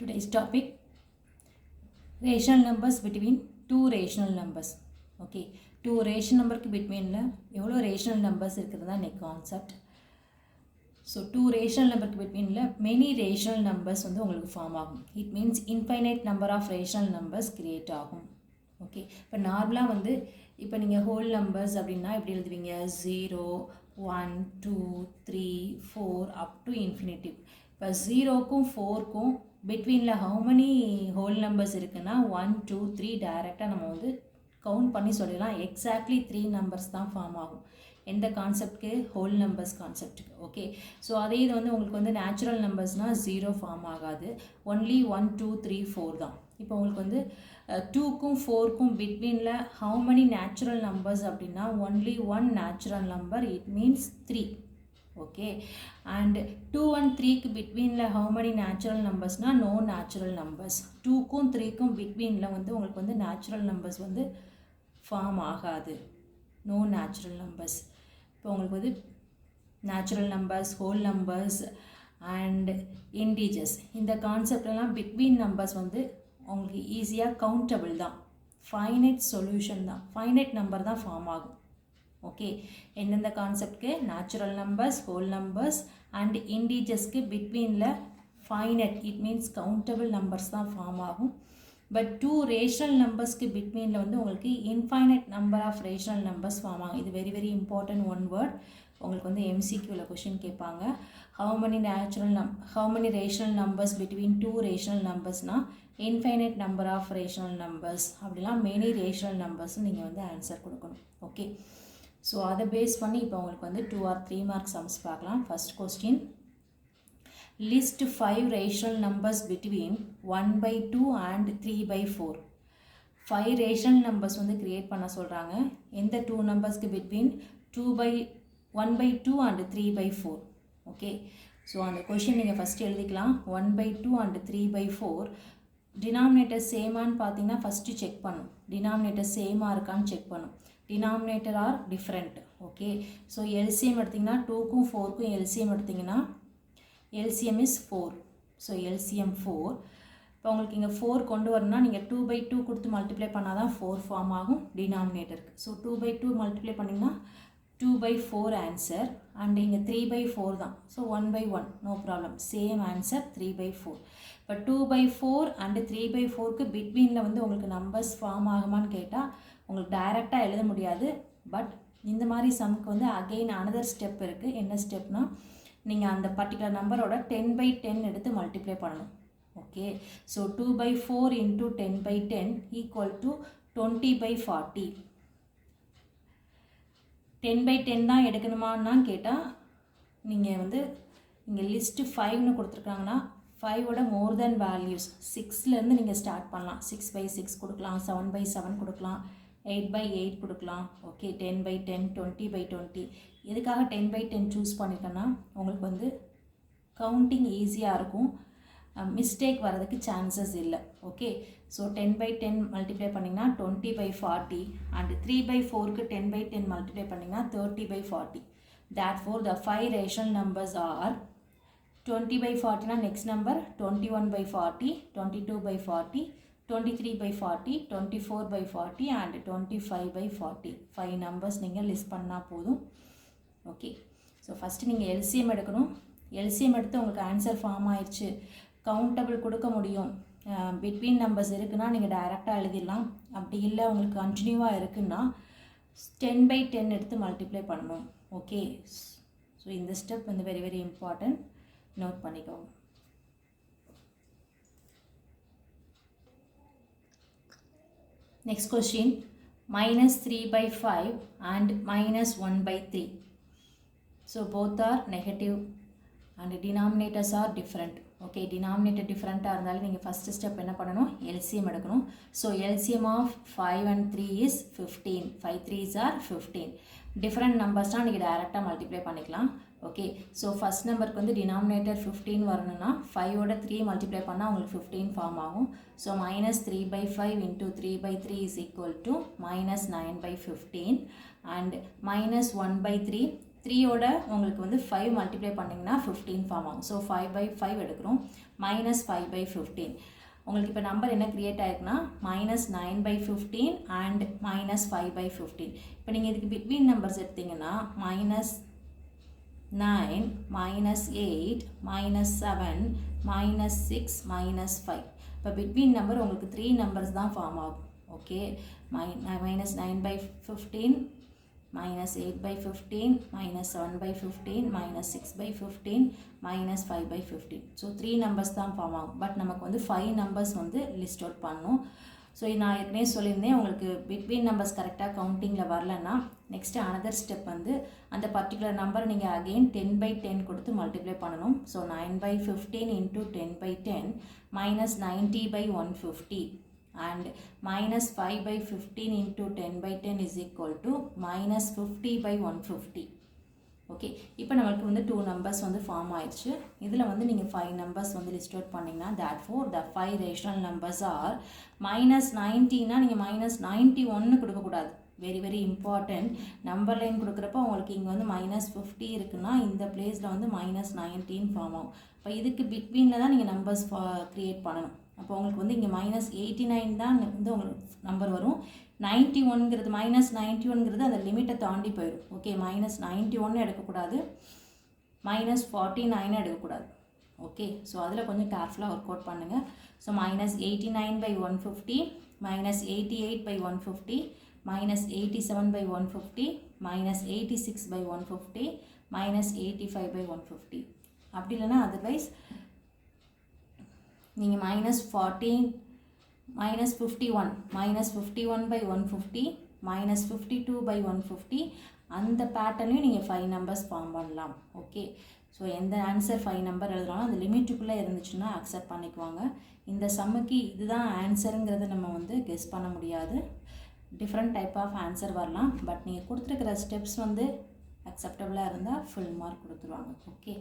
Today's topic, rational numbers between two rational numbers. Okay, two rational number between எவ்வளோ rational numbers இருக்கிறதா next concept. So two rational நம்பருக்கு பிட்வீனில் many rational numbers வந்து உங்களுக்கு form ஆகும். It means infinite number of rational numbers create ஆகும். Okay, இப்போ நார்மலாக வந்து இப்போ நீங்கள் ஹோல் நம்பர்ஸ் அப்படின்னா எப்படி எழுதுவீங்க? 0, 1, 2, 3, 4 அப் டு இன்ஃபினிட்டிவ். இப்போ 0க்கும் 4க்கும் பிட்வீனில் ஹவு மெனி ஹோல் நம்பர்ஸ் இருக்குன்னா 1, 2, 3 டைரெக்டாக நம்ம வந்து கவுண்ட் பண்ணி சொல்லலாம். எக்ஸாக்ட்லி 3 நம்பர்ஸ் தான் ஃபார்ம் ஆகும். எந்த கான்செப்ட்க்கு? ஹோல் நம்பர்ஸ் கான்செப்ட்டுக்கு. ஓகே, ஸோ அதே இது வந்து உங்களுக்கு வந்து நேச்சுரல் நம்பர்ஸ்னால் 0 ஃபார்ம் ஆகாது. ஒன்லி 1, 2, 3, 4 தான். இப்போ உங்களுக்கு வந்து 2க்கும் 4க்கும் பிட்வீனில் ஹவு மெனி நேச்சுரல் நம்பர்ஸ் அப்படின்னா only 1 natural number, it means 3. Okay, and 2 and 3க்கு பிட்வீனில் ஹவு மெனி நேச்சுரல் நம்பர்ஸ்னால் நோ நேச்சுரல் நம்பர்ஸ். 2க்கும் 3க்கும் பிட்வீனில் வந்து உங்களுக்கு வந்து நேச்சுரல் நம்பர்ஸ் வந்து ஃபார்ம் ஆகாது. No natural numbers. இப்போ உங்களுக்கு வந்து natural numbers, whole numbers and integers இந்த கான்செப்டெல்லாம் பிட்வீன் நம்பர்ஸ் வந்து உங்களுக்கு ஈஸியாக கவுண்டபிள் தான். ஃபைனைட் சொல்யூஷன் தான், ஃபைனைட் நம்பர் தான் ஃபார்ம் ஆகும். ஓகே, எந்தெந்த கான்செப்ட்க்கு? Natural numbers, whole numbers and இன்டீஜர்ஸ்க்கு பிட்வீனில் finite, it means countable numbers தான் ஃபார்ம் ஆகும். பட் டூ ரேஷனல் நம்பர்ஸ்க்கு பிட்வீனில் வந்து உங்களுக்கு infinite number of rational numbers form ஆகும். இது very very important one word. உங்களுக்கு வந்து எம்சிக்யூவில் கொஷின் கேட்பாங்க. How many rational numbers between two rational நம்பர்ஸ்னால் infinite number of rational numbers, அப்படிலாம் மெனி ரேஷனல் நம்பர்ஸ்னு நீங்கள் வந்து ஆன்சர் கொடுக்கணும். ஓகே, ஸோ அதை பேஸ் பண்ணி இப்போ உங்களுக்கு வந்து 2 or 3 மார்க் சம்ஸ் பார்க்கலாம். First question, list 5 rational numbers between 1/2 and 3/4. 5 rational numbers வந்து create பண்ண சொல்கிறாங்க. எந்த 2 நம்பர்ஸ்க்கு between 1/2 and 3/4. ஓகே, ஸோ அந்த கொஷின் நீங்கள் ஃபஸ்ட்டு எழுதிக்கலாம். 1/2 and 3/4 டினாமினேட்டர் சேமான்னு பார்த்தீங்கன்னா ஃபஸ்ட்டு செக் பண்ணும். டினாமினேட்டர் சேமாக இருக்கான்னு செக் பண்ணும். Denominator are different. Okay, so LCM எடுத்திங்கன்னா 2க்கும் 4க்கும் எல்சிஎம் எடுத்திங்கன்னா LCM is 4. So LCM 4. இப்போ உங்களுக்கு இங்கே 4 கொண்டு வரணும்னா நீங்கள் 2/2 கொடுத்து மல்டிப்ளை பண்ணால் தான் 4 ஃபார்ம் ஆகும் டினாமினேட்டருக்கு. ஸோ 2/2 மல்டிப்ளை பண்ணிங்கன்னா 2/4 ஆன்சர். அண்ட் இங்கே 3/4 தான். So 1/1 no problem, same answer 3/4. இப்போ 2/4 அண்டு 3/4க்கு பிட்வீனில் வந்து உங்களுக்கு நம்பர்ஸ் ஃபார்ம் ஆகுமான்னு கேட்டால் உங்களுக்கு டைரெக்டாக எழுத முடியாது. பட் இந்த மாதிரி சம்க்கு வந்து அகெயின் அனதர் ஸ்டெப் இருக்குது. என்ன ஸ்டெப்னால் நீங்கள் அந்த பர்டிகுலர் நம்பரோட 10/10 எடுத்து மல்டிப்ளை பண்ணணும். Okay, so 2/4 into 10/10 equal to 20/40. 10/10 தான் எடுக்கணுமான்னு கேட்டால் நீங்கள் வந்து இங்கே லிஸ்ட்டு 5ன்னு கொடுத்துருக்காங்கன்னா 5ஓட மோர் தென் வேல்யூஸ் 6லேருந்து நீங்கள் ஸ்டார்ட் பண்ணலாம். 6/6 கொடுக்கலாம், 7/7 கொடுக்கலாம், 8/8 கொடுக்கலாம். ஓகே, 10/10, 20/20. எதுக்காக 10/10 சூஸ் பண்ணிட்டேன்னா உங்களுக்கு வந்து கவுண்டிங் ஈஸியாக இருக்கும், மிஸ்டேக் வரதுக்கு சான்சஸ் இல்லை. ஓகே, ஸோ 10/10 மல்டிப்ளை பண்ணிங்கன்னா 20/40 அண்ட் 3/4க்கு 10/10 மல்டிப்ளை பண்ணிங்கன்னா 30/40. Therefore the 5 rational numbers are 20/40னா நெக்ஸ்ட் நம்பர் 21/40, 22/40, 23/40, 24/40 and 25/40. 5 நம்பர்ஸ் நீங்கள் லிஸ்ட் பண்ணால் போதும். ஓகே, ஸோ ஃபஸ்ட்டு நீங்கள் எல்சிஎம் எடுக்கணும். எல்சிஎம் எடுத்து உங்களுக்கு ஆன்சர் ஃபார்ம் ஆயிடுச்சு, கவுண்டபிள் கொடுக்க முடியும், பிட்வீன் நம்பர்ஸ் இருக்குன்னா நீங்கள் டைரெக்டாக எழுதிடலாம். அப்படி இல்லை உங்களுக்கு கண்டினியூவாக இருக்குன்னா 10/10 எடுத்து மல்டிப்ளை பண்ணணும். ஓகே, ஸோ இந்த ஸ்டெப் வந்து வெரி வெரி இம்பார்ட்டன்ட், நோட் பண்ணிக்கோங்க. Next question, -3/5 and -1/3. So both are negative and denominators are different. Okay, denominator different-ஆக இருந்தாலும் நீங்கள் ஃபஸ்ட்டு ஸ்டெப் என்ன பண்ணணும்? LCM எடுக்கணும். So LCM of 5 and 3 is 15. 5 3s are 15. Different நம்பர்ஸ்னால் நீங்கள் டைரெக்டாக மல்டிப்ளை பண்ணிக்கலாம். ஓகே, ஸோ ஃபஸ்ட் நம்பருக்கு வந்து டினாமினேட்டர் 15 வரணும்னா 5ஓட 3 மல்டிப்ளை பண்ணால் உங்களுக்கு 15 ஃபார்ம் ஆகும். So -3/5 into 3/3 is equal to -9/15 and -1/3 3யோட உங்களுக்கு வந்து 5 மல்டிப்ளை பண்ணிங்கன்னா 15 ஃபார்ம் ஆகும். ஸோ 5/5 எடுக்கிறோம். -5/15. உங்களுக்கு இப்போ நம்பர் என்ன க்ரியேட் ஆகிருக்குன்னா -9/15 அண்ட் -5/15. இப்போ நீங்கள் இதுக்கு பிட்வீன் நம்பர்ஸ் எடுத்திங்கன்னா -9, -8, -7, -6, -5. இப்போ பிட்வீன் நம்பர் உங்களுக்கு 3 நம்பர்ஸ் தான் ஃபார்ம் ஆகும். ஓகே, -9/15, -8/15, -7/15, -6/15, -5/15. ஸோ 3 நம்பர்ஸ் தான் ஃபார்ம் ஆகும். பட் நமக்கு வந்து 5 நம்பர்ஸ் வந்து லிஸ்ட் அவுட் பண்ணணும். ஸோ நான் ஏற்கனவே சொல்லியிருந்தேன், உங்களுக்கு பிட்வீன் நம்பர்ஸ் கரெக்டாக கவுண்டிங்கில் வரலன்னா நெக்ஸ்ட்டு அனதர் ஸ்டெப் வந்து அந்த பர்டிகுலர் நம்பரை நீங்கள் அகெயின் 10/10 கொடுத்து மல்டிப்ளை பண்ணணும். So 9/15 × 10/10 -90/150 and -5/15 × 10/10 is equal to -50/150. Okay, இப்போ நம்மளுக்கு வந்து 2 நம்பர்ஸ் வந்து ஃபார்ம் ஆயிடுச்சு. இதில் வந்து நீங்கள் 5 நம்பர்ஸ் வந்து லிஸ்ட் அவுட் பண்ணிங்கன்னா therefore the 5 rational numbers are -90னா நீங்கள் -91 கொடுக்கக்கூடாது. Very important. நம்பர் லைன் கொடுக்குறப்ப உங்களுக்கு இங்கே வந்து -50 இருக்குன்னா இந்த பிளேஸில் வந்து -19 ஃபார்ம் ஆகும். இப்போ இதுக்கு பிட்வீனில் தான் நீங்கள் நம்பர்ஸ் க்ரியேட் பண்ணணும். அப்போ உங்களுக்கு வந்து இங்கே -89 தான் வந்து உங்களுக்கு நம்பர் வரும். 91ங்கிறது -91ங்கிறது அந்த லிமிட்டை தாண்டி போயிடும். ஓகே, -91 எடுக்கக்கூடாது, -49 எடுக்கக்கூடாது. ஓகே, ஸோ அதில் கொஞ்சம் கேர்ஃபுல்லாக ஒர்க் அவுட் பண்ணுங்கள். ஸோ -89/150, -88/150, -87/150, -86/150, -85/150. அப்படி இல்லைன்னா அதர்வைஸ் நீங்கள் -51, -51/150, -52/150 அந்த பேட்டர்னையும் நீங்கள் 5 நம்பர்ஸ் ஃபார்ம் பண்ணலாம். ஓகே, ஸோ எந்த ஆன்சர் 5 நம்பர் எழுதுனாலும் அந்த லிமிட்டுக்குள்ளே இருந்துச்சுன்னா அக்செப்ட் பண்ணிக்குவாங்க. இந்த சம்முக்கு இதுதான் ஆன்சருங்கிறத நம்ம வந்து கெஸ் பண்ண முடியாது. டிஃப்ரெண்ட் டைப் ஆஃப் ஆன்சர் வரலாம். பட் நீங்கள் கொடுத்துருக்கிற ஸ்டெப்ஸ் வந்து அக்செப்டபுளாக இருந்தால் ஃபுல் மார்க் கொடுத்துருவாங்க. ஓகே.